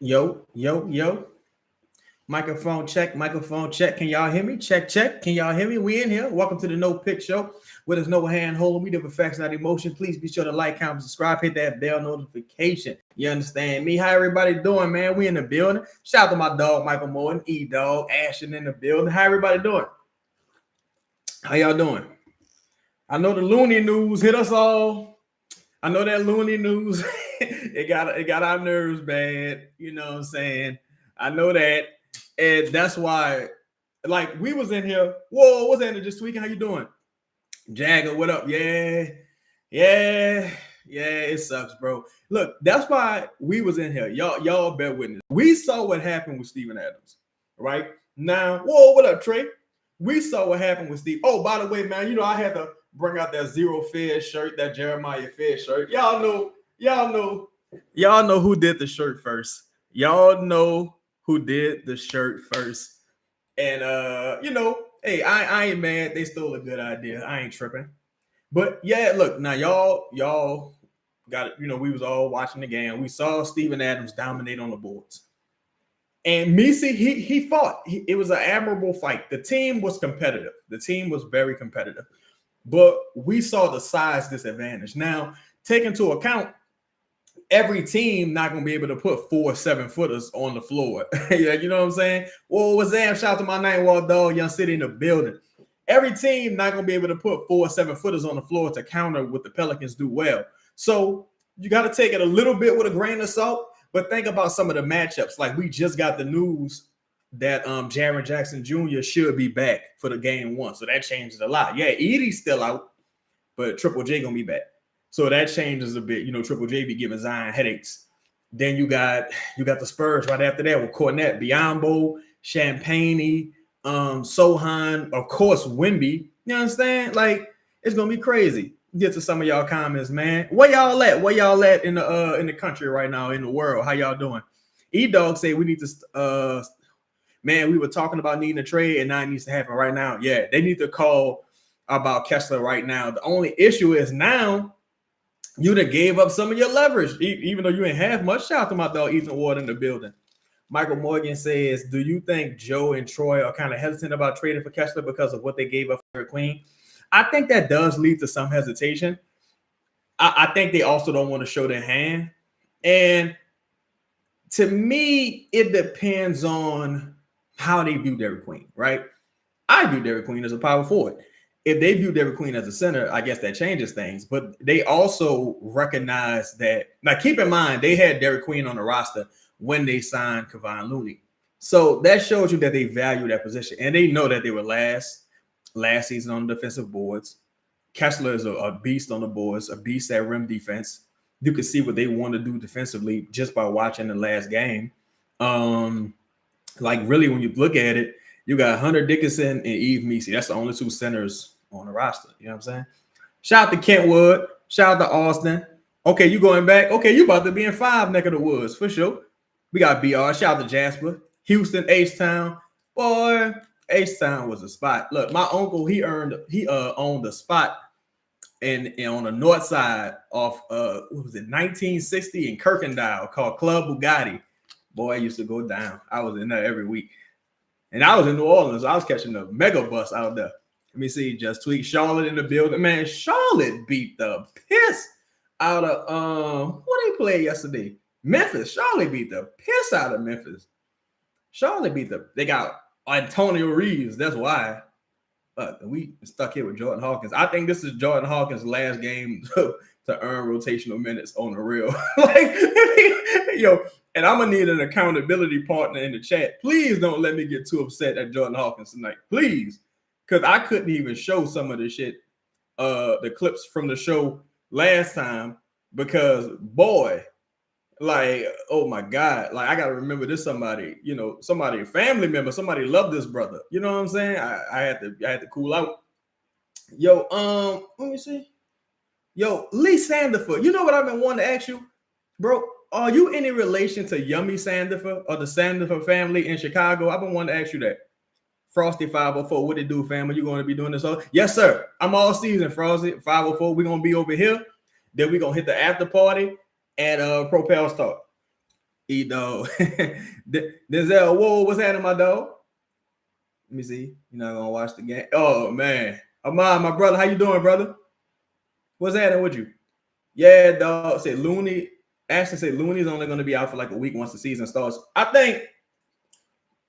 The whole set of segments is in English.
Yo, yo, yo. Microphone check, microphone check. Can y'all hear me? Check, check. Can y'all hear me? We in here. Welcome to the No Pick Show. Where there's no hand holding. We do perfection, not emotion. Please be sure to like, comment, subscribe, hit that bell notification. You understand me? How everybody doing, man? We in the building. Shout out to my dog, Michael Morton, E-Dog, Ashton in the building. How everybody doing? How y'all doing? I know the Looney News hit us all. I know that Looney News, it got our nerves bad. You know what I'm saying? I know that. And that's why, like, we was in here. Whoa, what's that this weekend? How you doing? Jagger, what up? Yeah, it sucks, bro. Look, that's why we was in here. Y'all bear witness. We saw what happened with Steven Adams, right? Now, whoa, what up, Trey? We saw what happened with Steve. Oh, by the way, man, I had to bring out that Zero Fed shirt, that Jeremiah Fed shirt. Y'all know who did the shirt first. Y'all know who did the shirt first. And hey, I ain't mad. They stole a good idea. I ain't tripping. But yeah, look, now y'all got it. We was all watching the game. We saw Steven Adams dominate on the boards. And Misi, he fought. It was an admirable fight. The team was competitive. The team was very competitive. But we saw the size disadvantage. Now, take into account, every team not going to be able to put 4 7-footers on the floor. Yeah, you know what I'm saying? Well, what's that? Shout out to my Nightwalk dog, Young City in the building. Every team not going to be able to put 4 7-footers on the floor to counter what the Pelicans do well. So you got to take it a little bit with a grain of salt. But think about some of the matchups. Like, we just got the news that Jaren Jackson Jr. should be back for the game 1. So that changes a lot. Yeah, Edie's still out, but Triple J going to be back. So that changes a bit. Triple J be giving Zion headaches. Then you got the Spurs right after that with Cornette, Biombo, Champagne, Sohan, of course, Wemby. You understand? Like, it's going to be crazy. Get to some of y'all comments, man. Where y'all at? Where y'all at in the country right now, in the world? How y'all doing? E-Dog say we need to man, we were talking about needing a trade, and now it needs to happen right now. Yeah, they need to call about Kessler right now. The only issue is now you done gave up some of your leverage, even though you ain't have much. Shout out to my dog Ethan Ward in the building. Michael Morgan says, do you think Joe and Troy are kind of hesitant about trading for Kessler because of what they gave up for Queen? I think that does lead to some hesitation. I think they also don't want to show their hand. And to me, it depends on how they view Derek Queen, right? I view Derek Queen as a power forward. If they view Derek Queen as a center, I guess that changes things. But they also recognize that. Now, keep in mind, they had Derek Queen on the roster when they signed Kevon Looney. So that shows you that they value that position. And they know that they were last season on the defensive boards. Kessler is a beast on the boards, a beast at rim defense. You can see what they want to do defensively just by watching the last game. Like, really, when you look at it, you got Hunter Dickinson and Yves Misi. That's the only 2 centers on the roster. You know what I'm saying? Shout out to Kentwood. Shout out to Austin. Okay, you going back? Okay, you about to be in 5 neck of the woods for sure. We got BR. Shout out to Jasper. Houston, H-Town. Boy, H-Town was a spot. Look, my uncle, he owned a spot and on the north side of what was it, 1960 in Kirkendall called Club Bugatti. Boy, I used to go down. I was in there every week. And I was in New Orleans. I was catching a mega bus out there. Let me see. Just tweet Charlotte in the building. Man, Charlotte beat the piss out of who they played yesterday? Memphis. Charlotte beat the piss out of Memphis. They got Antonio Reeves. That's why. We stuck here with Jordan Hawkins. I think this is Jordan Hawkins' last game to earn rotational minutes on the real. And I'm going to need an accountability partner in the chat. Please don't let me get too upset at Jordan Hawkins tonight. Please. Because I couldn't even show some of the shit, the clips from the show last time. Because, boy, like, oh, my God. Like, I got to remember this somebody, a family member, somebody loved this brother. You know what I'm saying? I had to cool out. Yo, let me see. Yo, Lee Sandifer. You know what I've been wanting to ask you? Bro, are you any relation to Yummy Sandifer or the Sandifer family in Chicago? I've been wanting to ask you that. Frosty 504, what it do, fam? Are you going to be doing this all? Yes, sir. I'm all season, Frosty 504. We're going to be over here. Then we're going to hit the after party at Propel Star. dog. Denzel, whoa, what's happening, my dog? Let me see. You're not gonna watch the game. Oh man. Ahmad, my brother, how you doing, brother? What's happening with you? Yeah, dog. Say Looney. Ashton said Looney's only gonna be out for like a week once the season starts. I think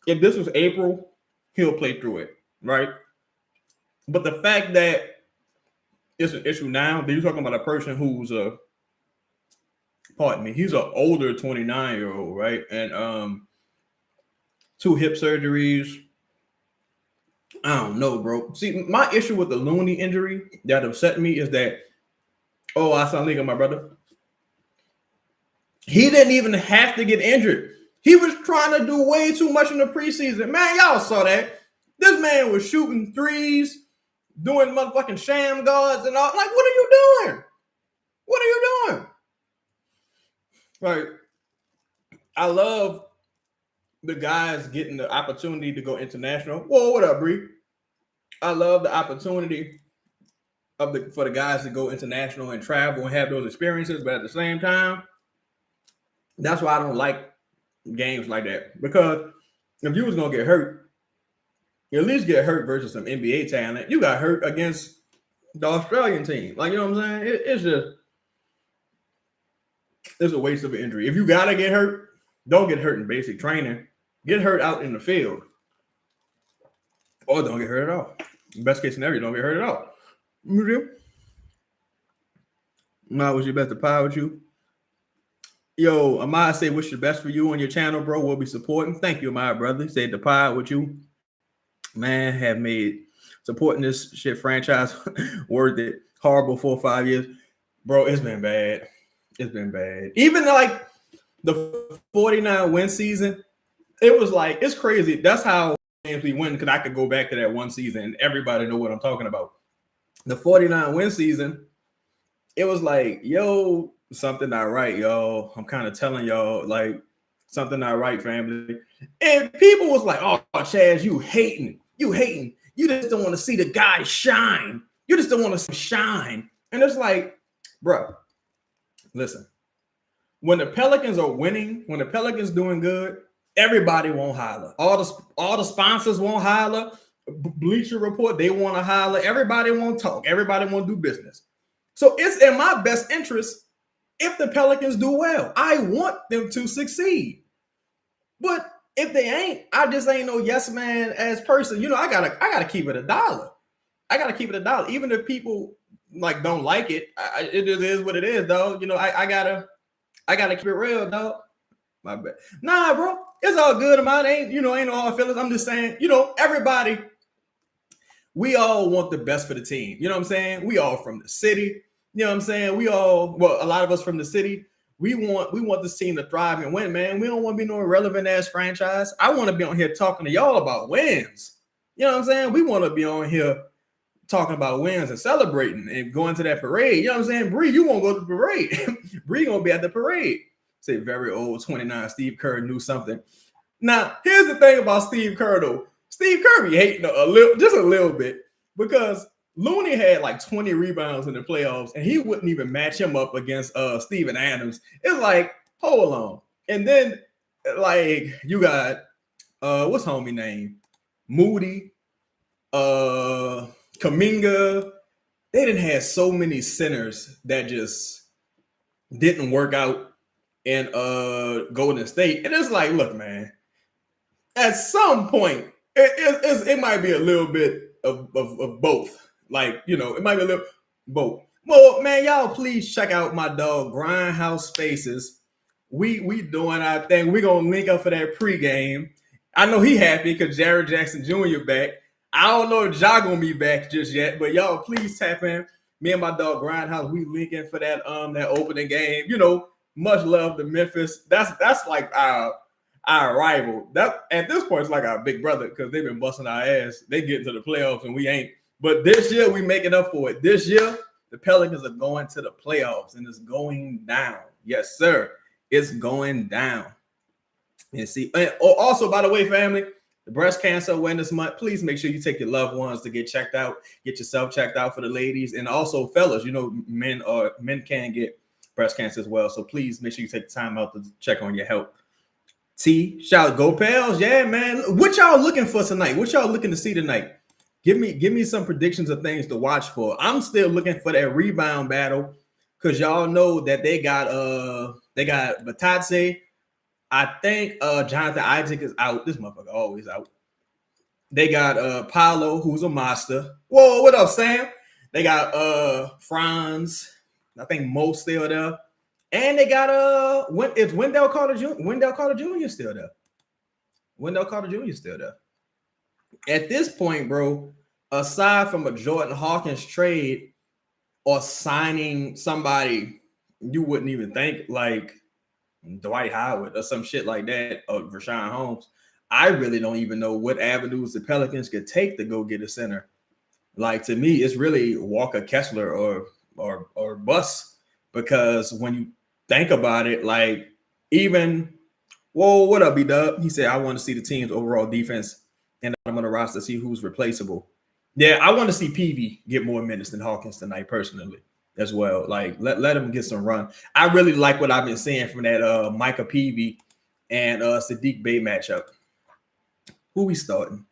if this was April, he'll play through it, right? But the fact that it's an issue now, then you're talking about a person who's pardon me, he's an older 29-year-old, right? And 2 hip surgeries. I don't know, bro. See, my issue with the Looney injury that upset me is that, oh, I sound like my brother. He didn't even have to get injured. He was trying to do way too much in the preseason. Man, y'all saw that. This man was shooting threes, doing motherfucking sham guards and all. Like, what are you doing? What are you doing? Like, I love the guys getting the opportunity to go international. Whoa, what up, Bree? I love the opportunity for the guys to go international and travel and have those experiences, but at the same time, that's why I don't like games like that. Because if you was gonna get hurt, you at least get hurt versus some NBA talent. You got hurt against the Australian team. Like, you know what I'm saying? It's a waste of an injury. If you gotta get hurt, don't get hurt in basic training. Get hurt out in the field. Or don't get hurt at all. Best case scenario, don't get hurt at all. I wish you best to pie with you. Yo, Amaya say wish the best for you on your channel, bro. We'll be supporting. Thank you, Amaya, brother. Said the pie with you. Man, have made supporting this shit franchise worth it. Horrible 4 or 5 years. Bro, it's been bad. It's been bad. Even like the 49 win season, it was like, it's crazy. That's how games we win, because I could go back to that one season and everybody know what I'm talking about. The 49 win season, it was like, yo, something not right, y'all. I'm kind of telling y'all, like, something not right, family. And people was like, oh, Chaz, you hating. You hating. You just don't want to see the guy shine. You just don't want to shine. And it's like, bro, listen. When the Pelicans are winning, when the Pelicans doing good, everybody won't holler. All the sponsors won't holler. Bleacher Report, they want to holler. Everybody won't talk. Everybody won't do business. So it's in my best interest if the Pelicans do well. I want them to succeed. But if they ain't, I just ain't no yes man as person. You know, I gotta keep it $1. I gotta keep it $1. Even if people like don't like it, it just is what it is, dog. You know, I gotta keep it real, dog. My bad. Nah, bro, it's all good. Ain't no hard feelings. I'm just saying, everybody, we all want the best for the team. You know what I'm saying? We all from the city. You know what I'm saying? A lot of us from the city, we want this team to thrive and win, man. We don't want to be no irrelevant ass franchise. I want to be on here talking to y'all about wins. You know what I'm saying? We want to be on here talking about wins and celebrating and going to that parade. You know what I'm saying? Bree, you won't go to the parade. Bree gonna be at the parade. Say very old 29 Steve Kerr knew something. Now, here's the thing about Steve Kerr, though. Steve Kerr be hating a little bit, because Looney had like 20 rebounds in the playoffs, and he wouldn't even match him up against Steven Adams. It's like, hold on. And then, like, you got what's homie name? Moody, Kuminga. They didn't have so many centers that just didn't work out in Golden State. And it's like, look, man, at some point, it might be a little bit of both. Like, it might be a little both. Well, man, y'all please check out my dog Grindhouse Spaces. We doing our thing. We're gonna link up for that pregame. I know he happy because Jared Jackson Jr. back. I don't know if Ja gonna be back just yet, but y'all please tap in. Me and my dog Grindhouse, we linking for that opening game. Much love to Memphis. That's like our rival. That at this point it's like our big brother, because they've been busting our ass. They get to the playoffs and we ain't. But this year we making up for it. This year the Pelicans are going to the playoffs and it's going down. Yes, sir. It's going down. And see, and also, by the way, family, the breast cancer awareness month, please make sure you take your loved ones to get checked out. Get yourself checked out for the ladies, and also fellas. Men can get breast cancer as well. So please make sure you take the time out to check on your health. Shout go Pels. Yeah, man. What y'all looking for tonight? What y'all looking to see tonight? Give me some predictions of things to watch for. I'm still looking for that rebound battle because y'all know that they got Batadze. I think Jonathan Isaac is out. This motherfucker always out. They got Paolo, who's a monster. Whoa, what up, Sam? They got Franz. I think Mo's still there. And they got it's Wendell Carter Jr. Wendell Carter Jr. still there. Wendell Carter Jr. still there. At this point, bro, aside from a Jordan Hawkins trade or signing somebody you wouldn't even think like Dwight Howard or some shit like that, or Rashawn Holmes, I really don't even know what avenues the Pelicans could take to go get a center. Like, to me, it's really Walker Kessler or bust, because when you think about it, like, even what up, B-Dub? He said, I want to see the team's overall defense and I'm on the roster to see who's replaceable. Yeah, I want to see Peavy get more minutes than Hawkins tonight, personally, as well. Like, let him get some run. I really like what I've been seeing from that Micah Peavy and Sadiq Bey matchup. Who we starting?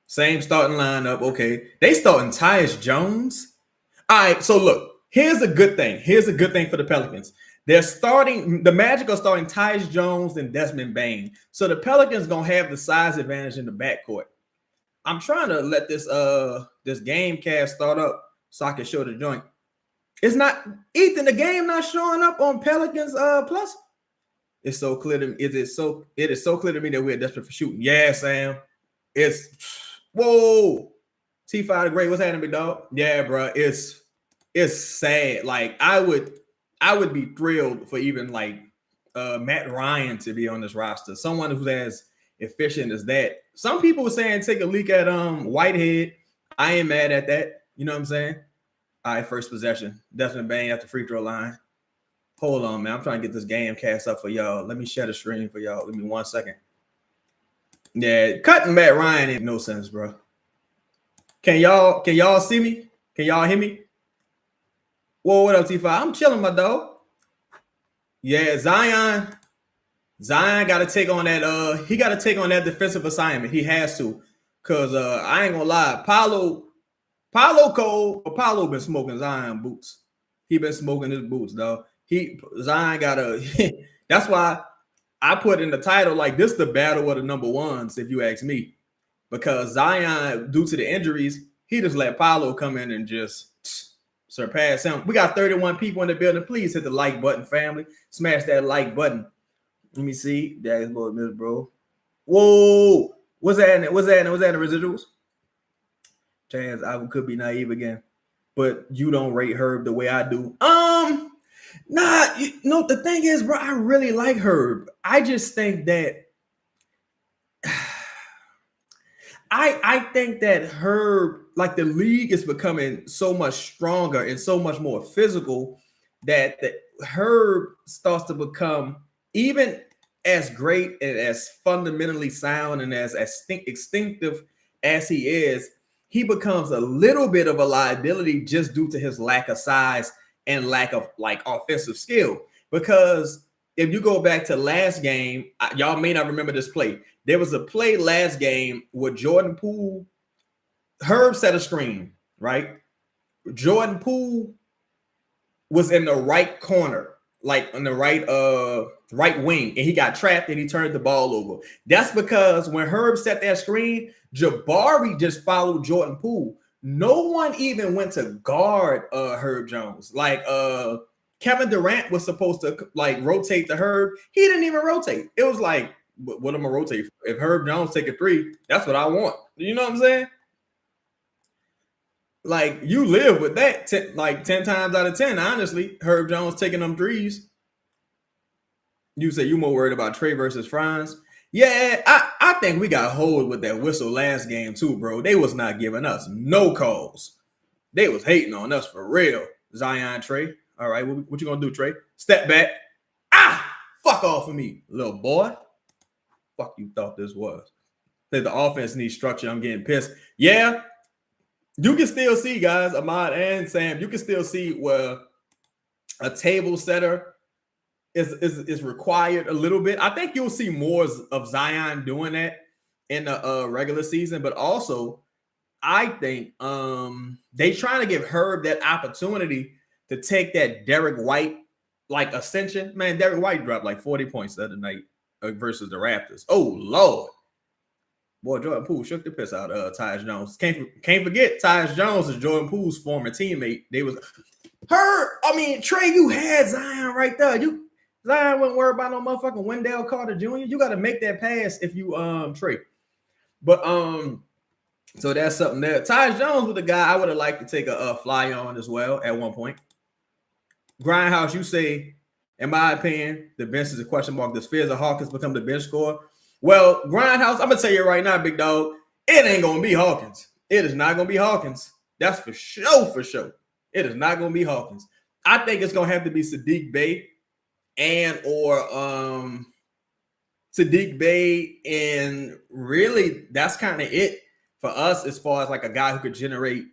Same starting lineup. Okay. They starting Tyus Jones. All right. So look, here's a good thing. Here's a good thing for the Pelicans. The Magic are starting Tyus Jones and Desmond Bane. So the Pelicans going to have the size advantage in the backcourt. I'm trying to let this game cast start up so I can show the joint. It's not, Ethan, the game not showing up on Pelicans Plus. It's so clear to me. It is so clear to me that we're desperate for shooting. Yeah, Sam. It's whoa. T5 the Great. What's happening, big dog? Yeah, bro. It's sad. Like, I would be thrilled for even like Matt Ryan to be on this roster. Someone who's as efficient as that. Some people were saying take a leak at Whitehead. I ain't mad at that. You know what I'm saying? All right, first possession. Desmond Bane at the free throw line. Hold on, man. I'm trying to get this game cast up for y'all. Let me share the screen for y'all. Give me 1 second. Yeah, cutting Matt Ryan ain't no sense, bro. Can y'all see me? Can y'all hear me? Whoa, what up, T5? I'm chilling, my dog. Yeah, Zion got to take on that. He got to take on that defensive assignment. He has to, cause I ain't gonna lie, Paolo Cole, but Paolo been smoking Zion boots. He been smoking his boots, dog. Zion gotta. That's why I put in the title like this: the battle of the number ones. If you ask me, because Zion, due to the injuries, he just let Paolo come in and just surpass him. We got 31 people in the building. Please hit the like button, family. Smash that like button. Let me see. That's bro. Whoa. What's that? What's that in the residuals? Chance, I could be naive again, but you don't rate Herb the way I do. The thing is, bro, I really like Herb. I just think that I think that Herb, like, the league is becoming so much stronger and so much more physical that Herb starts to become, even as great and as fundamentally sound and as instinctive as he is, he becomes a little bit of a liability just due to his lack of size and lack of like offensive skill. Because if you go back to last game, y'all may not remember this play. There was a play last game where Jordan Poole, Herb set a screen, right? Jordan Poole was in the right corner, like on the right wing, and he got trapped and he turned the ball over. That's because when Herb set that screen, Jabari just followed Jordan Poole. No one even went to guard Herb Jones. Like Kevin Durant was supposed to like rotate to Herb. He didn't even rotate. It was like, what am I rotate for? If Herb Jones take a three, that's what I want. You know what I'm saying? Like, you live with that 10 times out of 10, honestly. Herb Jones taking them threes. You say you more worried about Trey versus Franz. Yeah, I think we got hold with that whistle last game too, bro. They was not giving us no calls. They was hating on us for real. Zion, Trey. All right, what you gonna do, Trey? Step back. Fuck off of me, little boy. Fuck you thought this was. That the offense needs structure. I'm getting pissed. Yeah, you can still see, guys, Ahmad and Sam, you can still see where a table setter is required a little bit. I think you'll see more of Zion doing that in the regular season, but also I think they trying to give Herb that opportunity to take that Derek White like ascension. Man, Derek White dropped like 40 points the other night versus the Raptors. Oh Lord. Boy, Jordan Poole shook the piss out of Tyus Jones. Can't forget Tyus Jones is Jordan Poole's former teammate. They was Trey, you had Zion right there. Zion wouldn't worry about no motherfucking Wendell Carter Jr. You got to make that pass if you trade. But so that's something there. Tyus Jones was the guy I would have liked to take a fly on as well at one point. Grindhouse, you say, in my opinion, the bench is a question mark. Does Fizz or Hawkins become the bench scorer? Well, Grindhouse, I'm gonna tell you right now, big dog, it ain't gonna be Hawkins. It is not gonna be Hawkins. That's for sure, for sure. It is not gonna be Hawkins. I think it's gonna have to be Sadiq Bey Sadiq Bey, and really that's kind of it for us as far as like a guy who could generate,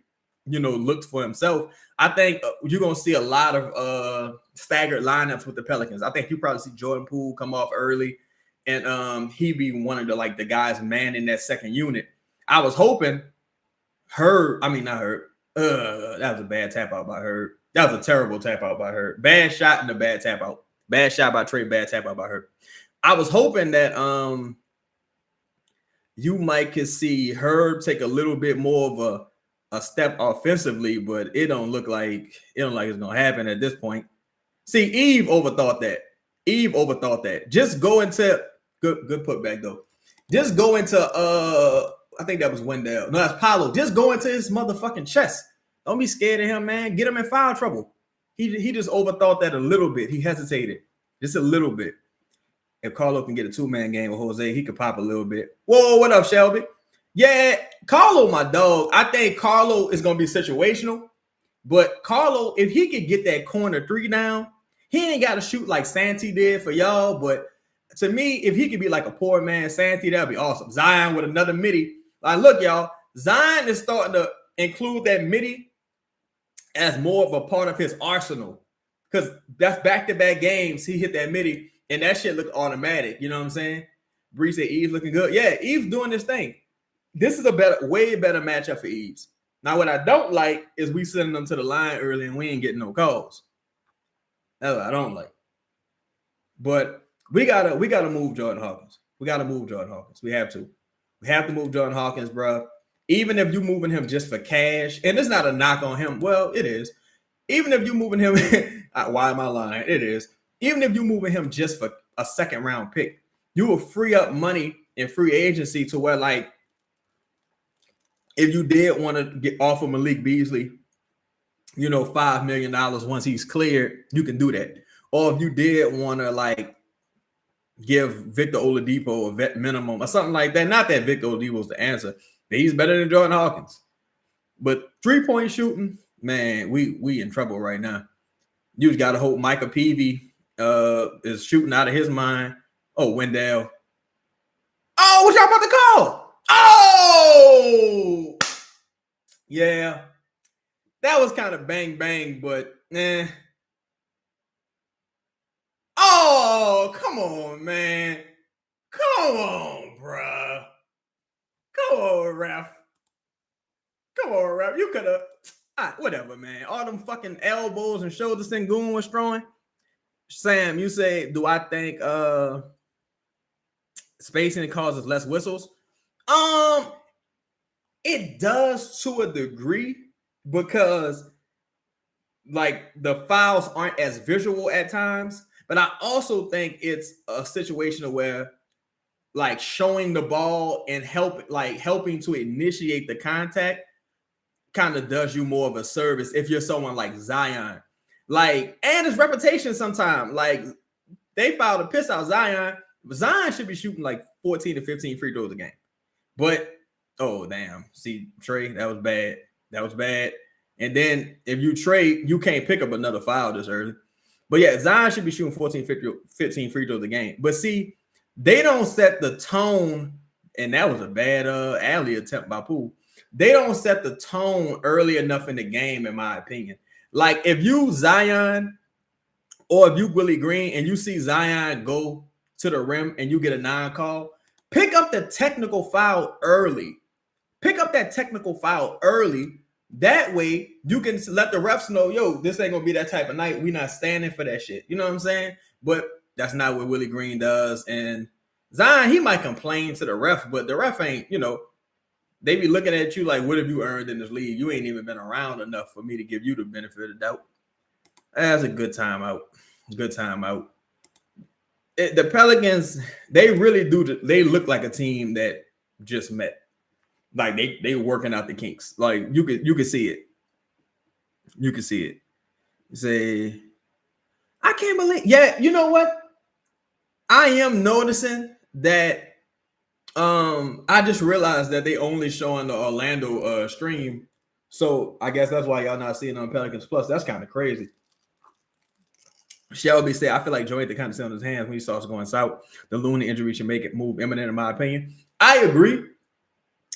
looks for himself. I think you're gonna see a lot of staggered lineups with the Pelicans. I think you probably see Jordan Poole come off early, and he be one of the guys manning that second unit. I was hoping not Herb. That was a bad tap out by Herb. That was a terrible tap out by Herb. Bad shot and a bad tap out. Bad shot by Trey, bad tap out by Herb. I was hoping that you might could see Herb take a little bit more of a step offensively, but it don't look like it's gonna happen at this point. See, Eve overthought that. Just go into good putback though. Just go into I think that was Wendell. No, that's Paolo. Just go into his motherfucking chest. Don't be scared of him, man. Get him in foul trouble. He just overthought that a little bit. He hesitated just a little bit. If Carlo can get a two-man game with Jose, he could pop a little bit. Whoa, what up, Shelby? Yeah, Carlo, my dog. I think Carlo is going to be situational. But Carlo, if he could get that corner three down, he ain't got to shoot like Santi did for y'all. But to me, if he could be like a poor man Santi, that'd be awesome. Zion with another midi. Like, look, y'all, Zion is starting to include that midi as more of a part of his arsenal. Because that's back-to-back games. He hit that midi. And that shit look automatic. You know what I'm saying? Bree said Eve's looking good. Yeah, Eve's doing this thing. This is a way better matchup for Eve's. Now, what I don't like is we sending them to the line early and we ain't getting no calls. That's what I don't like. But we gotta move Jordan Hawkins. We have to. We have to move Jordan Hawkins, bro. Even if you're moving him just for cash, and it's not a knock on him. Well, it is. Even if you're moving him, why am I lying? It is. Even if you're moving him just for a second round pick, you will free up money in free agency to where, like, if you did want to get off of Malik Beasley, $5 million once he's cleared, you can do that. Or if you did want to, like, give Victor Oladipo a vet minimum or something like that. Not that Victor Oladipo is the answer, but he's better than Jordan Hawkins. But 3-point shooting, man, we in trouble right now. You just got to hope Micah Peavy is shooting out of his mind. Oh, Wendell. Oh, what y'all about to call? Oh, yeah. That was kind of bang, but Oh, come on, man. Come on, bruh. Come on, ref. You could have. Whatever, man. All them fucking elbows and shoulders Sengun was throwing. Sam, you say, do I think spacing causes less whistles? It does to a degree because like the fouls aren't as visual at times, but I also think it's a situation where like showing the ball and helping to initiate the contact kind of does you more of a service if you're someone like Zion. Like, and his reputation sometimes, like, they fouled the piss out Zion. Zion should be shooting like 14 to 15 free throws a game. But, oh, damn. See, Trey, that was bad. And then if you trade, you can't pick up another foul this early. But yeah, Zion should be shooting 15 free throws a game. But see, they don't set the tone, and that was a bad alley attempt by Poole. They don't set the tone early enough in the game, in my opinion. Like, if you, Zion, or if you Willie Green and you see Zion go to the rim and you get a non-call, pick up the technical foul early. Pick up that technical foul early. That way you can let the refs know, yo, this ain't gonna be that type of night. We're not standing for that shit. You know what I'm saying? But that's not what Willie Green does. And Zion, he might complain to the ref, but the ref ain't, they be looking at you like, what have you earned in this league? You ain't even been around enough for me to give you the benefit of the doubt. That's a good timeout. Good timeout. The Pelicans, they really do. They look like a team that just met. Like they working out the kinks. Like you could see it. You can see it. Say, I can't believe. Yeah, you know what? I am noticing that. I just realized that they only showing the Orlando stream. So I guess that's why y'all not seeing it on Pelicans Plus. That's kind of crazy. Shelby said, I feel like Joey had to kind of sit on his hands when he saw us going south. The Looney injury should make it move imminent, in my opinion. I agree.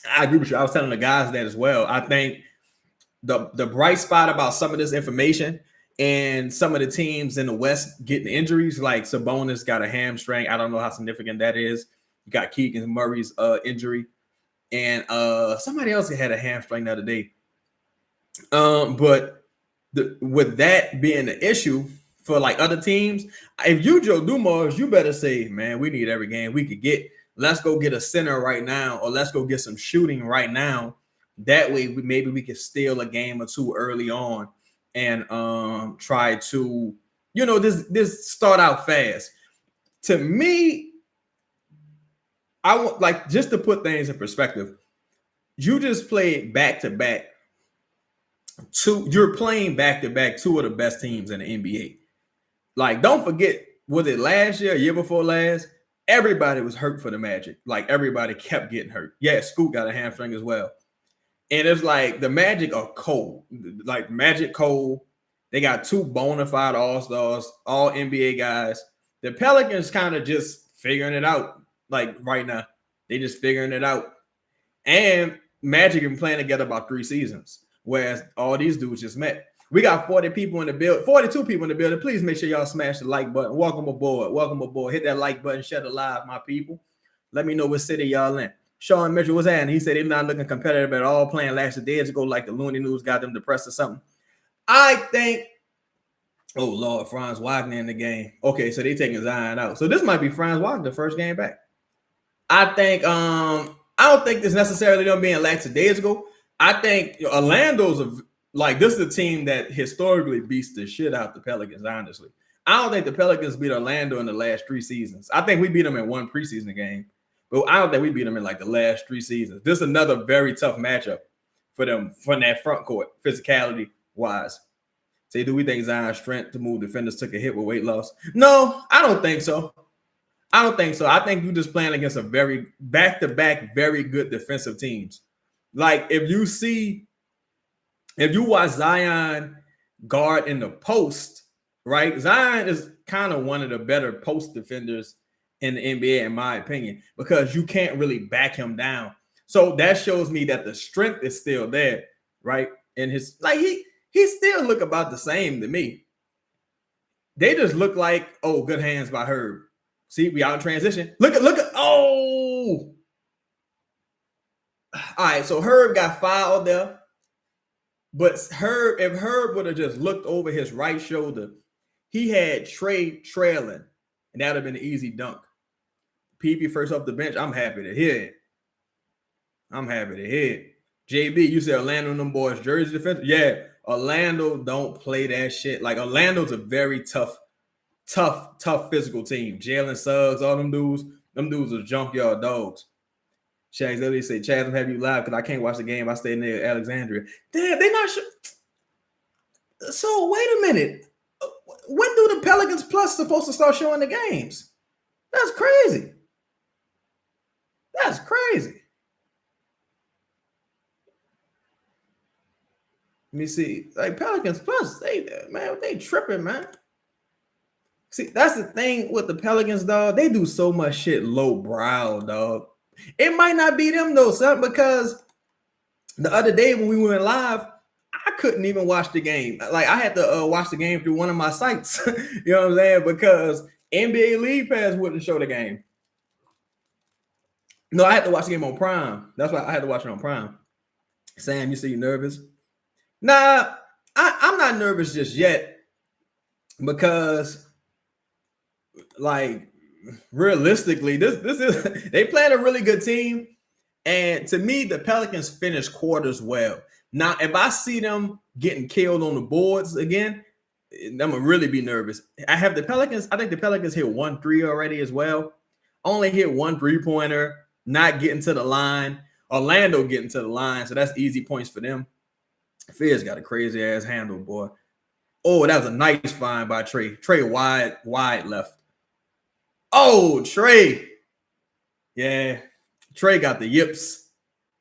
I agree with you. I was telling the guys that as well. I think the bright spot about some of this information and some of the teams in the West getting injuries, like Sabonis got a hamstring. I don't know how significant that is. You got Keegan Murray's injury. And somebody else had a hamstring the other day. But with that being the issue for like other teams, if you Joe Dumars, you better say, man, we need every game we could get. Let's go get a center right now, or let's go get some shooting right now. That way, maybe we can steal a game or two early on and try to, this start out fast. To me, I want, like, just to put things in perspective, you just played back-to-back. You're playing back-to-back two of the best teams in the NBA. Like, don't forget, was it last year, year before last? Everybody was hurt for the Magic. Like, everybody kept getting hurt. Yeah, Scoot got a hamstring as well. And it's like the Magic are cold. Like, Magic cold. They got two bona fide all-stars, all NBA guys. The Pelicans kind of just figuring it out. Like, right now. They just figuring it out. And Magic been playing together about 3 seasons. Whereas all these dudes just met. We got 40 people in the building, 42 people in the building. Please make sure y'all smash the like button. Welcome aboard. Welcome aboard. Hit that like button. Share the live, my people. Let me know what city y'all in. Sean Mitchell was at, and he said they're not looking competitive at all, playing last days ago like the Looney News got them depressed or something. I think, oh, Lord, Franz Wagner in the game. Okay, so they taking Zion out. So this might be Franz Wagner, first game back. I think, I don't think this necessarily them being lackadaisical. I think Orlando's this is a team that historically beats the shit out the Pelicans, honestly. I don't think the Pelicans beat Orlando in the last 3 seasons. I think we beat them in 1 preseason game, but I don't think we beat them in like the last 3 seasons. This is another very tough matchup for them from that front court, physicality wise. Say, do we think Zion's strength to move defenders took a hit with weight loss? No, I don't think so. I don't think so. I think you're just playing against a very back-to-back, very good defensive teams. Like, if you watch Zion guard in the post, right? Zion is kind of one of the better post defenders in the NBA, in my opinion, because you can't really back him down. So that shows me that the strength is still there, right? And his, like, he still look about the same to me. They just look like, oh, good hands by Herb. See, we out in transition. Look at, oh. All right, so Herb got fouled there. But if Herb would have just looked over his right shoulder, he had Trey trailing, and that would have been an easy dunk. PP first off the bench, I'm happy to hear it. JB, you said Orlando and them boys jersey defense? Yeah, Orlando don't play that shit. Like, Orlando's a very tough physical team. Jalen Suggs, all them dudes are junkyard dogs. Shags literally say, Chaz, I'm having you live because I can't watch the game. I stay near Alexandria. Damn, they not sure. So wait a minute. When do the Pelicans Plus supposed to start showing the games? That's crazy. Let me see. Like, Pelicans Plus, they tripping, man. See, that's the thing with the Pelicans, dog. They do so much shit low brow, dog. It might not be them though, son, because the other day when we went live, I couldn't even watch the game. Like I had to watch the game through one of my sites. You know what I'm saying? Because NBA League Pass wouldn't show the game. No, I had to watch the game on Prime. That's why I had to watch it on Prime. Sam, you say you nervous? Nah, I'm not nervous just yet because, like, realistically, this is they playing a really good team, and to me, the Pelicans finish quarters well. Now, if I see them getting killed on the boards again, I'm gonna really be nervous. I have the Pelicans. I think the Pelicans hit 1 3 already as well. Only hit 1 3-pointer, not getting to the line. Orlando getting to the line, so that's easy points for them. Fizz got a crazy ass handle, boy. Oh, that was a nice find by Trey. Trey wide left. Oh, Trey. Yeah, Trey got the yips.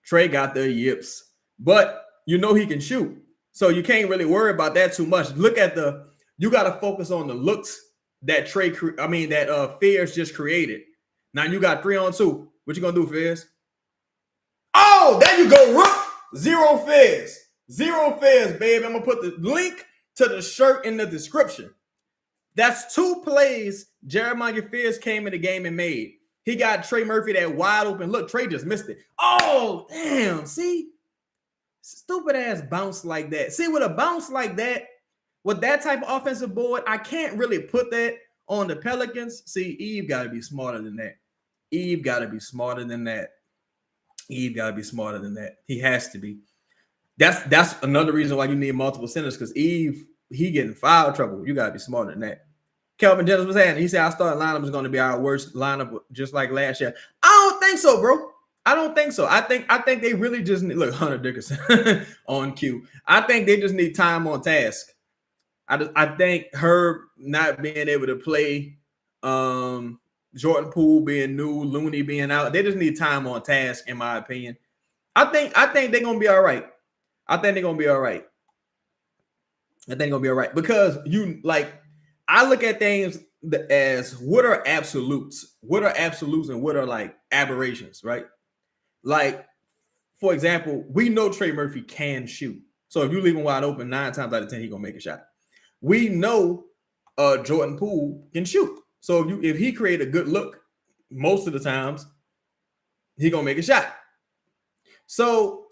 Trey got the yips. But you know he can shoot. So you can't really worry about that too much. Look at you got to focus on the looks that Fizz just created. Now you got 3-on-2. What you gonna do, Fizz? Oh, there you go, Rook. 0 Fizz. 0 Fizz, baby. I'm gonna put the link to the shirt in the description. That's 2 plays Jeremiah Fizz came in the game and made. He got Trey Murphy that wide open. Look, Trey just missed it. Oh, damn. See? Stupid ass bounce like that. See, with a bounce like that, with that type of offensive board, I can't really put that on the Pelicans. See, Eve got to be smarter than that. Eve got to be smarter than that. Eve got to be smarter than that. He has to be. That's another reason why you need multiple centers, because Eve, he getting foul trouble. You got to be smarter than that. Kelvin Jennings was saying, he said our starting lineup is going to be our worst lineup just like last year. I don't think so, bro. I don't think so. I think they really just need, look, Hunter Dickinson on cue. I think they just need time on task. I think Herb not being able to play, Jordan Poole being new, Looney being out, they just need time on task, in my opinion. I think they're gonna be all right. I think they're gonna be all right. Because I look at things as what are absolutes, and what are like aberrations, right? Like, for example, we know Trey Murphy can shoot. So if you leave him wide open, 9 times out of 10, he's gonna make a shot. We know Jordan Poole can shoot. So if he create a good look, most of the times, he's gonna make a shot. So,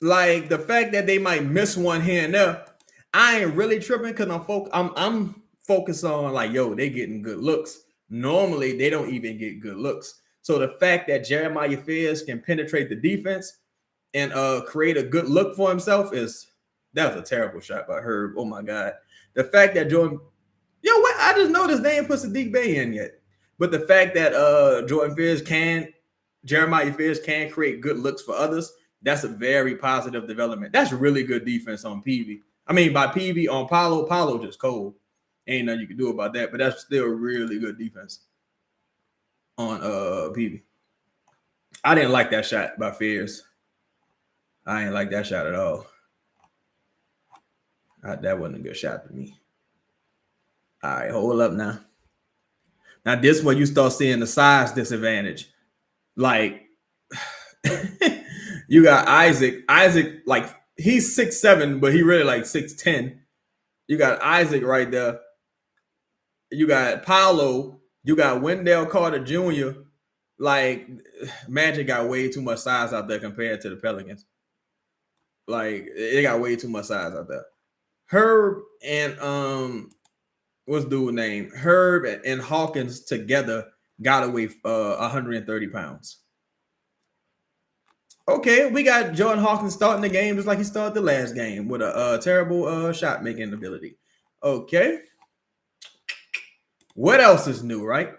like, the fact that they might miss one here and there, I ain't really tripping, because I'm focused on, like, yo, they getting good looks. Normally, they don't even get good looks. So the fact that Jeremiah Fizz can penetrate the defense and create a good look for himself that was a terrible shot by Herb. Oh my God. The fact that Jordan, what? I just noticed they ain't put Sadiq Bey in yet. But the fact that Jeremiah Fizz can create good looks for others, that's a very positive development. That's really good defense on PV. I mean, by PV on Paolo. Paolo just cold. Ain't nothing you can do about that, but that's still really good defense on PV. I didn't like that shot by Fizz. I ain't like that shot at all. That wasn't a good shot to me. All right, hold up now. Now, this one you start seeing the size disadvantage. Like, you got Isaac. Isaac, like, he's 6'7", but he really like 6'10". You got Isaac right there. You got Paolo. You got Wendell Carter Jr. Like, Magic got way too much size out there compared to the Pelicans. Like, they got way too much size out there. Herb and what's the dude's name? Herb and Hawkins together got away 130 pounds. Okay, we got Jordan Hawkins starting the game just like he started the last game with a terrible shot making ability. Okay. What else is new, right?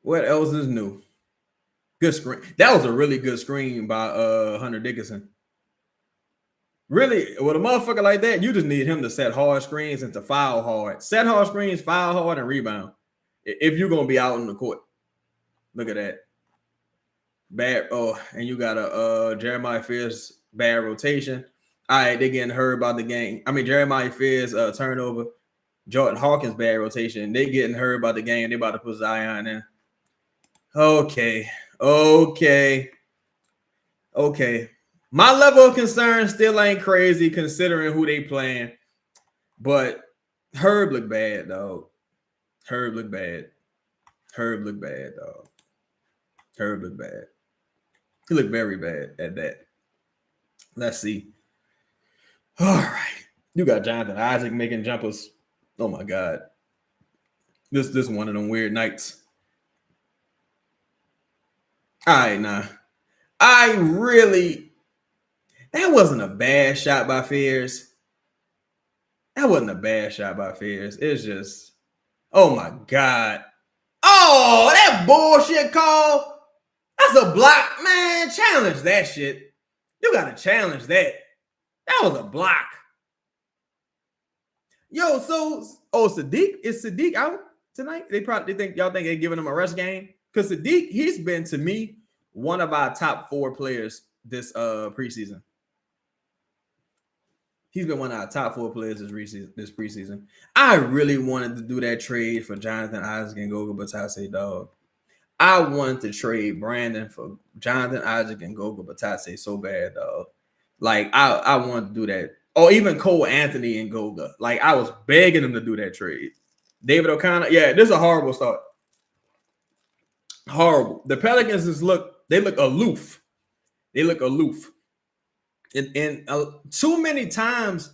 What else is new? Good screen. That was a really good screen by Hunter Dickinson. Really, with a motherfucker like that, you just need him to set hard screens and to foul hard. Set hard screens, foul hard, and rebound. If you're going to be out on the court. Look at that. Bad. Oh, and you got a Jeremiah Fizz bad rotation. All right, they getting hurt about the game. I mean, Jeremiah Fizz turnover. Jordan Hawkins bad rotation. They getting hurt about the game. They about to put Zion in. Okay. My level of concern still ain't crazy considering who they playing, but Herb looked bad, dog. Herb looked bad. Herb looked bad, dog. Herb looked bad. He looked very bad at that. Let's see. All right. You got Jonathan Isaac making jumpers. Oh my God. This one of them weird nights. All right, nah. That wasn't a bad shot by Fears. That wasn't a bad shot by Fears. It's just, oh my God. Oh, that bullshit call. That's a block. Man, challenge that shit. You got to challenge that. That was a block. Yo, Sadiq, is Sadiq out tonight? Y'all think they're giving him a rest game? Because Sadiq, he's been, to me, one of our top 4 players this preseason. He's been one of our top 4 players this preseason. I really wanted to do that trade for Jonathan Isaac and Goga Batase, dog. I wanted to trade Brandon for Jonathan Isaac and Goga Batase so bad, dog. Like, I wanted to do that. Or even Cole Anthony and Goga. Like, I was begging him to do that trade. David O'Connor, yeah, this is a horrible start. Horrible. The Pelicans look aloof. They look aloof. And too many times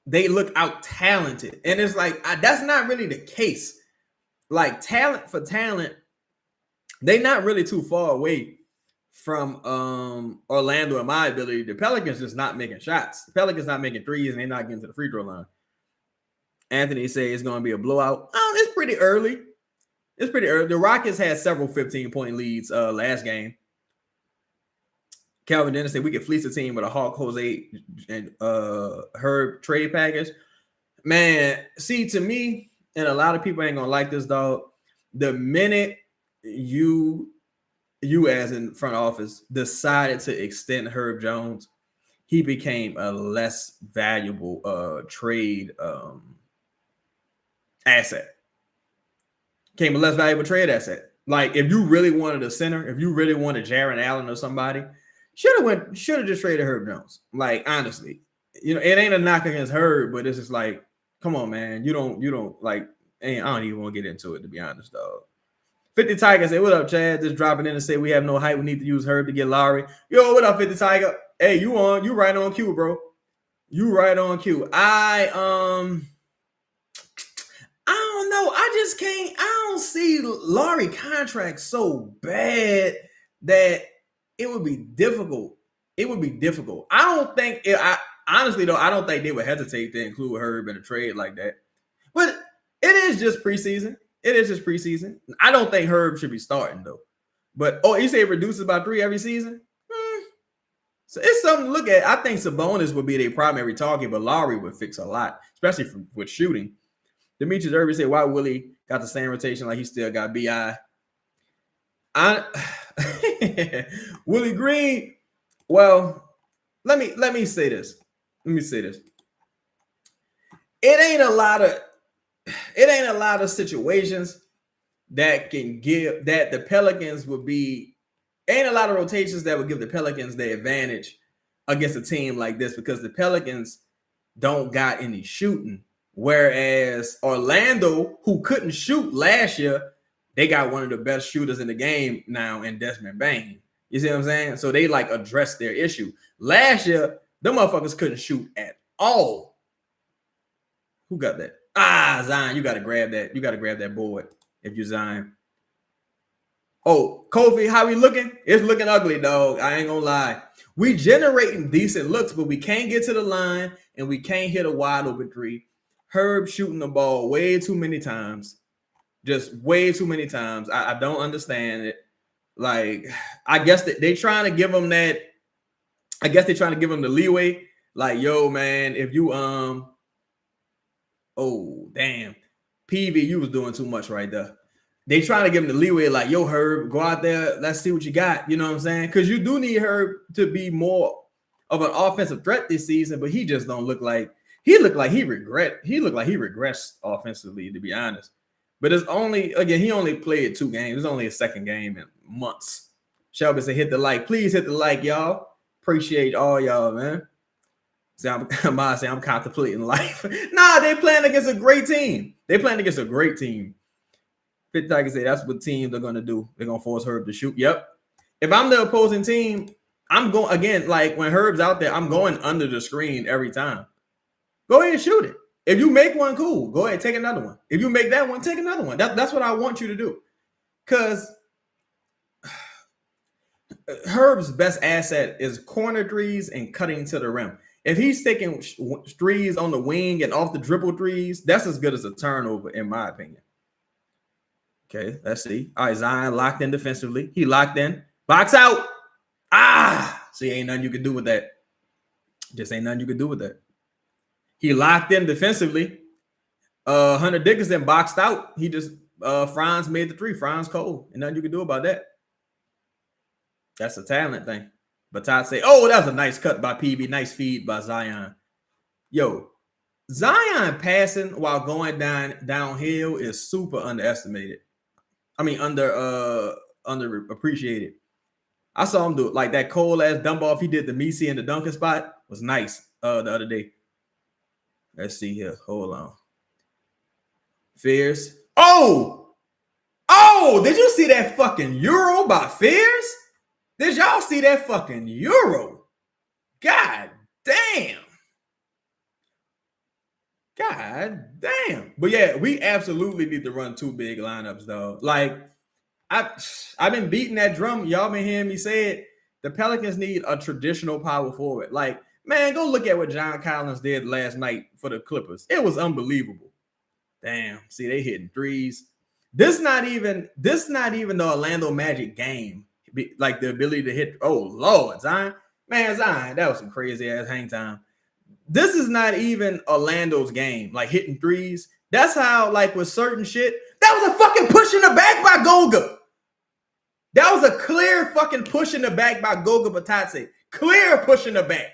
they look out talented. And it's like, that's not really the case. Like, talent for talent, they're not really too far away from Orlando in my ability. The Pelicans just not making shots. The Pelicans not making threes, and they're not getting to the free throw line. Anthony says it's going to be a blowout. Oh, it's pretty early. It's pretty early. The Rockets had several 15-point leads last game. Calvin Dennis said we could fleece a team with a Hawk, Jose, and Herb trade package. Man, see, to me, and a lot of people ain't going to like this, dog, the minute you as in front office decided to extend Herb Jones, he became a less valuable trade asset. Became a less valuable trade asset. Like, if you really wanted a center, if you really wanted Jaron Allen or somebody, should have just traded Herb Jones. Like, honestly, it ain't a knock against Herb, but it's just like, come on, man, you don't like. I don't even want to get into it, to be honest, dog. 50 Tiger say, what up, Chad? Just dropping in and say we have no height. We need to use Herb to get Lowry. Yo, what up, 50 Tiger? Hey, you right on cue, bro. You right on cue. I don't know. I don't see Lowry contract so bad that it would be difficult. It would be difficult. Honestly, though, I don't think they would hesitate to include Herb in a trade like that. But it is just preseason. It is just preseason. I don't think Herb should be starting, though. But, you say it reduces by 3 every season? So it's something to look at. I think Sabonis would be their primary target, but Lowry would fix a lot, especially with shooting. Demetrius Irving said, why Willie got the same rotation like he still got B.I.? Willie Green, well, let me say this. It ain't a lot of situations that can give that the Pelicans would be. Ain't a lot of rotations that would give the Pelicans the advantage against a team like this, because the Pelicans don't got any shooting. Whereas Orlando, who couldn't shoot last year, they got one of the best shooters in the game now in Desmond Bane. You see what I'm saying? So they like addressed their issue. Last year, them motherfuckers couldn't shoot at all. Who got that? Zion, you got to grab that. You got to grab that board if you're Zion. Oh, Kofi, how we looking? It's looking ugly, dog. I ain't gonna lie. We generating decent looks, but we can't get to the line and we can't hit a wide open 3. Herb shooting the ball way too many times. Just way too many times. I don't understand it. Like, I guess that they trying to give him that. I guess they're trying to give him the leeway. Like, yo, man, if you oh damn, PV, you was doing too much right there. They trying to give him the leeway, like, yo, Herb, go out there, let's see what you got. You know what I'm saying? Because you do need Herb to be more of an offensive threat this season, but he just don't look like he regressed offensively, to be honest. But it's he only played 2 games. It's only his second game in months. Shelby said, hit the like. Please hit the like, y'all. Appreciate all y'all, man. See, I'm contemplating life. Nah, they playing against a great team. They playing against a great team. Fit Tiger say that's what teams are gonna do. They're gonna force Herb to shoot. Yep. If I'm the opposing team, I'm going again. Like when Herb's out there, I'm going under the screen every time. Go ahead and shoot it. If you make one, cool. Go ahead, take another one. If you make that one, take another one. That's what I want you to do. Because Herb's best asset is corner threes and cutting to the rim. If he's taking threes on the wing and off the dribble threes, that's as good as a turnover, in my opinion. Okay, let's see. All right, Zion locked in defensively. He locked in. Box out. See, ain't nothing you can do with that. Just ain't nothing you can do with that. He locked in defensively. Hunter Dickinson boxed out. He just Franz made the three. Franz cold. And nothing you can do about that. That's a talent thing. But Todd say, oh, that was a nice cut by PB. Nice feed by Zion. Yo, Zion passing while going downhill is super underestimated. I mean, underappreciated. I saw him do it. Like that cold ass dump off he did the Messi in the Duncan spot was nice the other day. Let's see here. Hold on. Fears. Oh, did you see that fucking Euro by Fears? Did y'all see that fucking Euro? God damn. God damn. But yeah, we absolutely need to run two big lineups, though. Like, I've been beating that drum. Y'all been hearing me say it. The Pelicans need a traditional power forward. Like, man, go look at what John Collins did last night for the Clippers. It was unbelievable. Damn. See, they hitting threes. This not even the Orlando Magic game. Like the ability to hit. Oh, Lord, Zion. Man, Zion, that was some crazy ass hang time. This is not even Orlando's game, like hitting threes. That's how, like, with certain shit, that was a fucking push in the back by Goga. That was a clear fucking push in the back by Goga Batadze. Clear push in the back.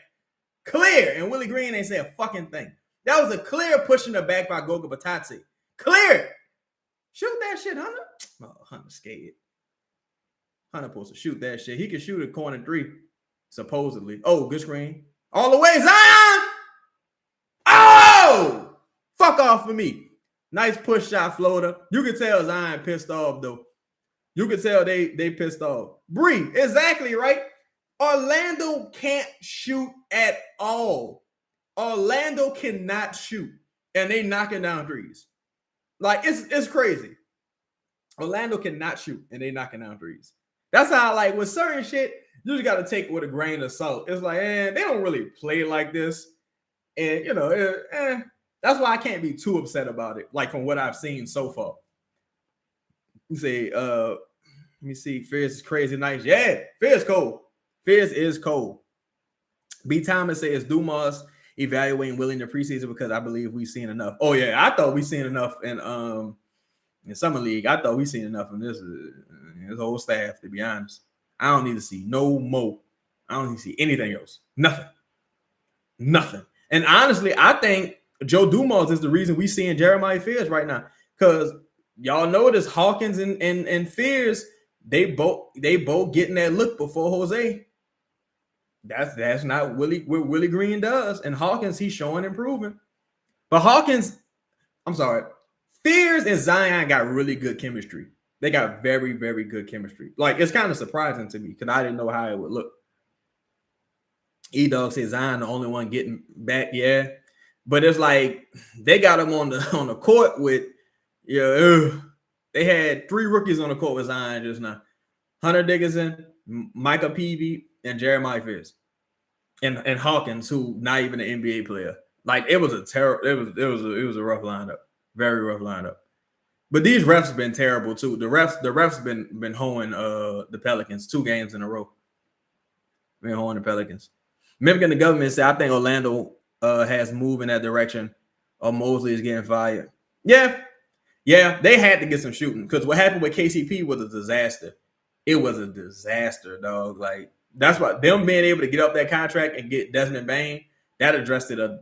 Clear. And Willie Green ain't say a fucking thing. That was a clear push in the back by Goga Batadze. Clear. Shoot that shit, Hunter. Oh, Hunter scared. Hunter supposed to shoot that shit. He can shoot a corner three, supposedly. Oh, good screen. All the way, Zion! Oh! Fuck off of me. Nice push shot floater. You can tell Zion pissed off, though. You can tell they pissed off. Bree, exactly, right? Orlando can't shoot at all. Orlando cannot shoot. And they knocking down threes. Like, it's crazy. Orlando cannot shoot, and they knocking down threes. That's how, like, with certain shit, you just got to take it with a grain of salt. It's like, they don't really play like this. And, you know, that's why I can't be too upset about it, like, from what I've seen so far. You say, let me see, Fierce is crazy nice. Yeah, Fierce cold. Fierce is cold. B. Thomas says Dumas evaluating Willie in the preseason because I believe we've seen enough. Oh, yeah, I thought we've seen enough in Summer League. I thought we've seen enough in this whole staff, to be honest. I don't need to see no more. I don't need to see anything else. Nothing. And honestly, I think Joe Dumas is the reason we seeing Jeremiah Fears right now. Because y'all notice Hawkins and Fears, they both getting that look before Jose. That's not what Willie Green does. And Hawkins, he's showing improvement. But Hawkins, I'm sorry, Fears and Zion got really good chemistry. They got very, very good chemistry. Like, it's kind of surprising to me because I didn't know how it would look. E-Dog says Zion the only one getting back, yeah. But it's like they got him on the court with, they had 3 rookies on the court with Zion just now. Hunter Dickinson, Micah Peavy, and Jeremiah Fears. And Hawkins, who not even an NBA player. Like, it was a rough lineup. Very rough lineup. But these refs have been terrible too. The refs been hoeing the Pelicans 2 games in a row. Been hoeing the Pelicans. Mimicking the government said, I think Orlando has moved in that direction. Or Mosley is getting fired. Yeah, they had to get some shooting because what happened with KCP was a disaster. It was a disaster, dog. Like, that's why them being able to get up that contract and get Desmond Bane, that addressed a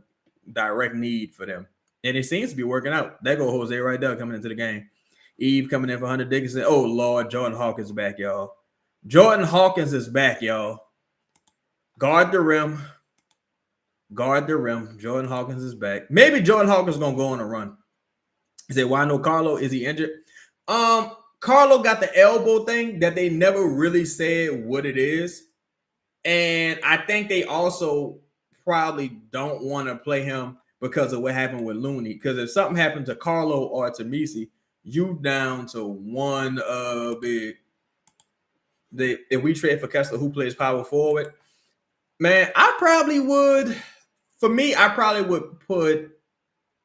direct need for them. And it seems to be working out. There go Jose right there coming into the game. Eve coming in for Hunter Dickinson. Oh, Lord, Jordan Hawkins is back, y'all. Jordan Hawkins is back, y'all. Guard the rim. Guard the rim. Jordan Hawkins is back. Maybe Jordan Hawkins is gonna go on a run. He said, "Why no Carlo? Is he injured?" Carlo got the elbow thing that they never really said what it is, and I think they also probably don't want to play him because of what happened with Looney. Because if something happened to Carlo or to Misi, you down to one big. If we trade for Kessler, who plays power forward, man, I probably would. For me, I probably would put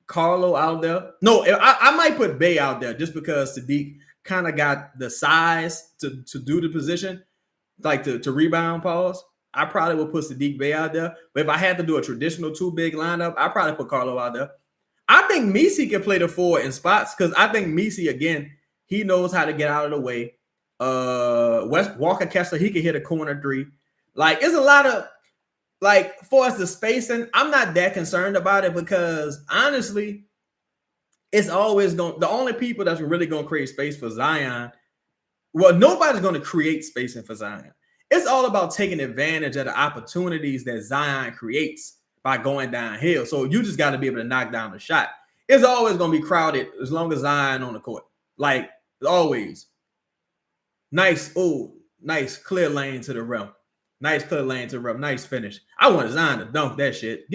Carlo out there. No, I might put Bay out there just because Sadiq kind of got the size to do the position, like to rebound pause. I probably would put Sadiq Bay out there. But if I had to do a traditional two big lineup, I probably put Carlo out there. I think Misi can play the four in spots because I think Misi, again, he knows how to get out of the way. Walker Kessler, he can hit a corner three. Like, it's a lot of, like, for us the spacing, I'm not that concerned about it because honestly, it's always going, the only people that's really going to create space for Zion, well, nobody's going to create spacing for Zion. It's all about taking advantage of the opportunities that Zion creates by going downhill. So you just got to be able to knock down the shot. It's always going to be crowded as long as Zion on the court. Like, always. Nice clear lane to the rim. Nice clear lane to the rim. Nice finish. I want Zion to dunk that shit.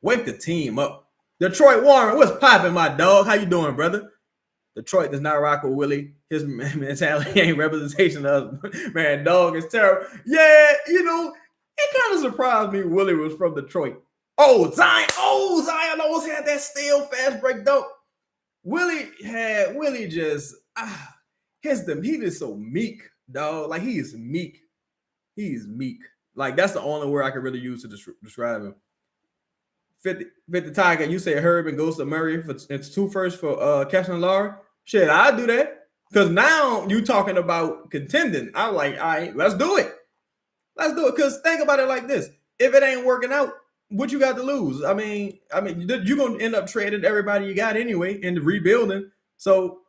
Wake the team up. Detroit Warren, what's popping, my dog? How you doing, brother? Detroit does not rock with Willie. His mentality ain't representation of man. Dog is terrible. Yeah, it kind of surprised me Willie was from Detroit. Zion almost had that steal fast break dunk. Willie just he is so meek, dog. Like, he is meek. He's meek. Like, that's the only word I can really use to describe him. 50 Tiger, you say Herb and goes to Murray for it's 2 firsts for Kessler and Lowry. Shit, I'll do that. Because now you talking about contending. I'm like, all right, let's do it. Let's do it. Because think about it like this. If it ain't working out, what you got to lose? I mean, you're going to end up trading everybody you got anyway and rebuilding. So,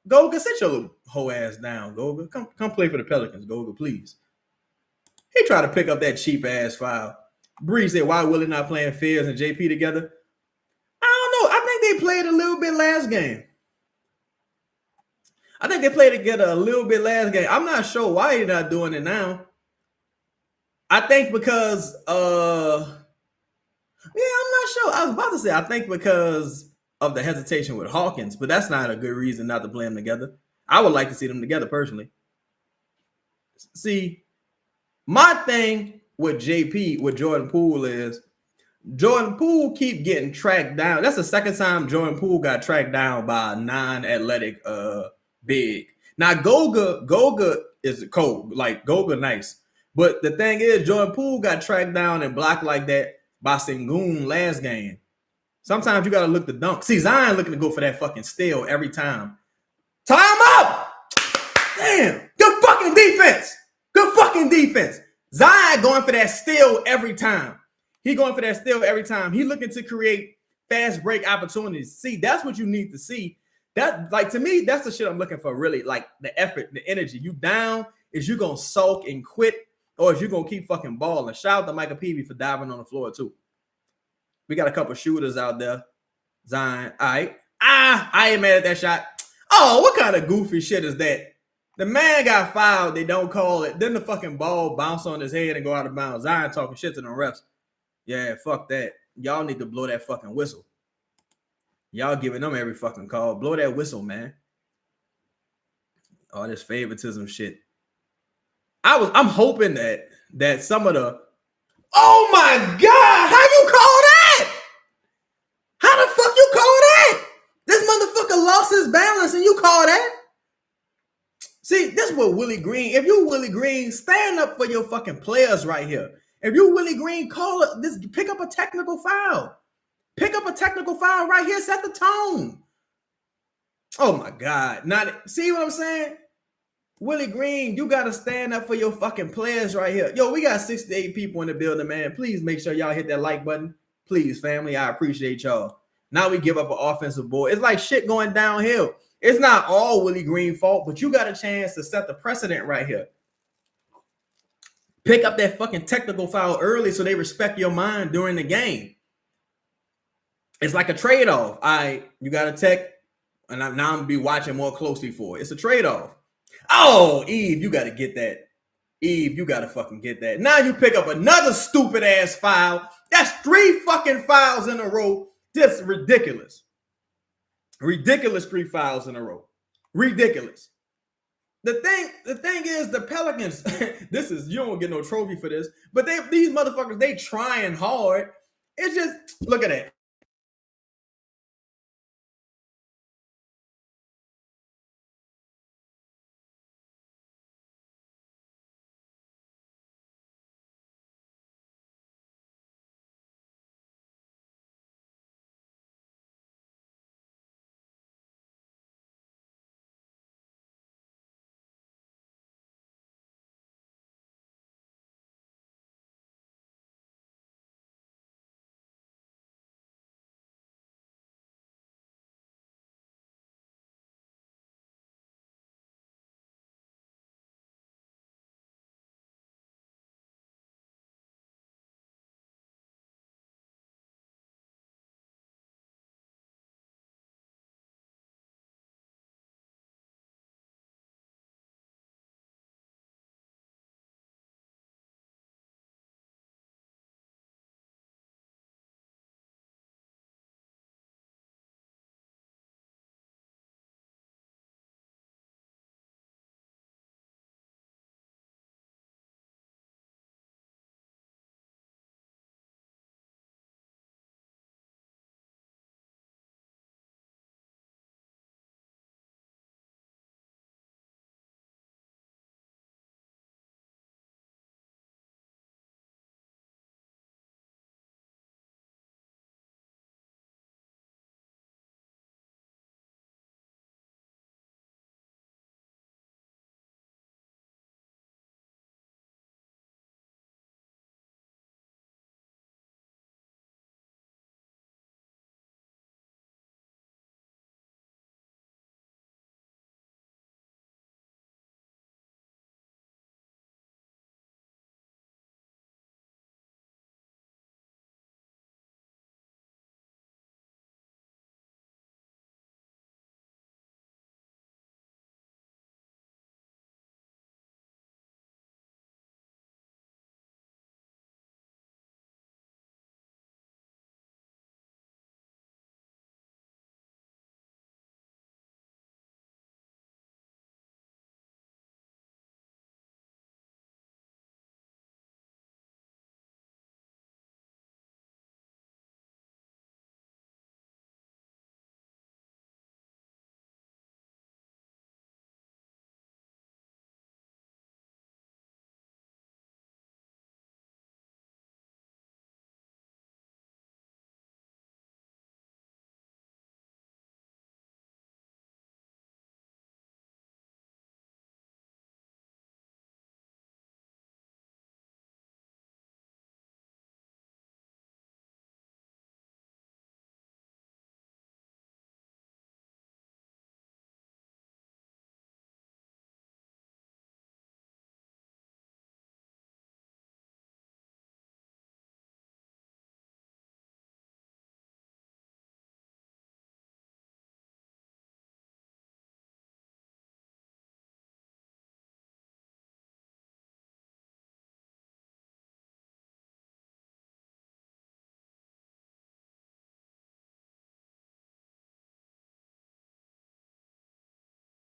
Goga, sit your little whole ass down, Goga. Come play for the Pelicans, Goga, please. He tried to pick up that cheap ass foul. Bree said, why Willie not playing Fizz and JP together? I don't know. I think they played a little bit last game. I think they played together a little bit last game. I'm not sure why he's not doing it now. I think because I'm not sure. I was about to say, I think because of the hesitation with Hawkins, but that's not a good reason not to play them together. I would like to see them together personally. See, my thing with JP, with Jordan Poole is Jordan Poole keep getting tracked down. That's the second time Jordan Poole got tracked down by a non-athletic big. Now Goga is cold, like Goga nice. But the thing is, Jordan Poole got tracked down and blocked like that by Sengun last game. Sometimes you got to look the dunk. See, Zion looking to go for that fucking steal every time. Time up! Damn, good fucking defense. Good fucking defense. Zion going for that steal every time. He going for that steal every time. He looking to create fast break opportunities. See, that's what you need to see. That, like, to me, that's the shit I'm looking for, really. Like, the effort, the energy. You down, is you going to sulk and quit, or is you going to keep fucking balling? Shout out to Michael Peavy for diving on the floor, too. We got a couple shooters out there. Zion, all right. I ain't mad at that shot. Oh, what kind of goofy shit is that? The man got fouled. They don't call it. Then the fucking ball bounce on his head and go out of bounds. Zion talking shit to the refs. Yeah, fuck that. Y'all need to blow that fucking whistle. Y'all giving them every fucking call. Blow that whistle, man. All this favoritism shit. I'm hoping that some of the, oh my God, how you call that? How the fuck you call that? This motherfucker lost his balance and you call that? See, this is what Willie Green, if you Willie Green, stand up for your fucking players right here. If you Willie Green, call it this, pick up a technical foul. Pick up a technical foul right here, set the tone. Oh my God. See what I'm saying? Willie Green, you got to stand up for your fucking players right here. Yo, we got 68 people in the building, man. Please make sure y'all hit that like button. Please, family, I appreciate y'all. Now we give up an offensive board. It's like shit going downhill. It's not all Willie Green fault, but you got a chance to set the precedent right here. Pick up that fucking technical foul early so they respect your mind during the game. It's like a trade-off. You got a tech, and now I'm gonna be watching more closely for it. It's a trade-off. Oh, Eve, you got to get that. Eve, you got to fucking get that. Now you pick up another stupid ass foul. That's 3 fucking fouls in a row. Just ridiculous. Ridiculous 3 fouls in a row. Ridiculous. The thing is, the Pelicans, you don't get no trophy for this, but these motherfuckers, they trying hard. It's just, look at that.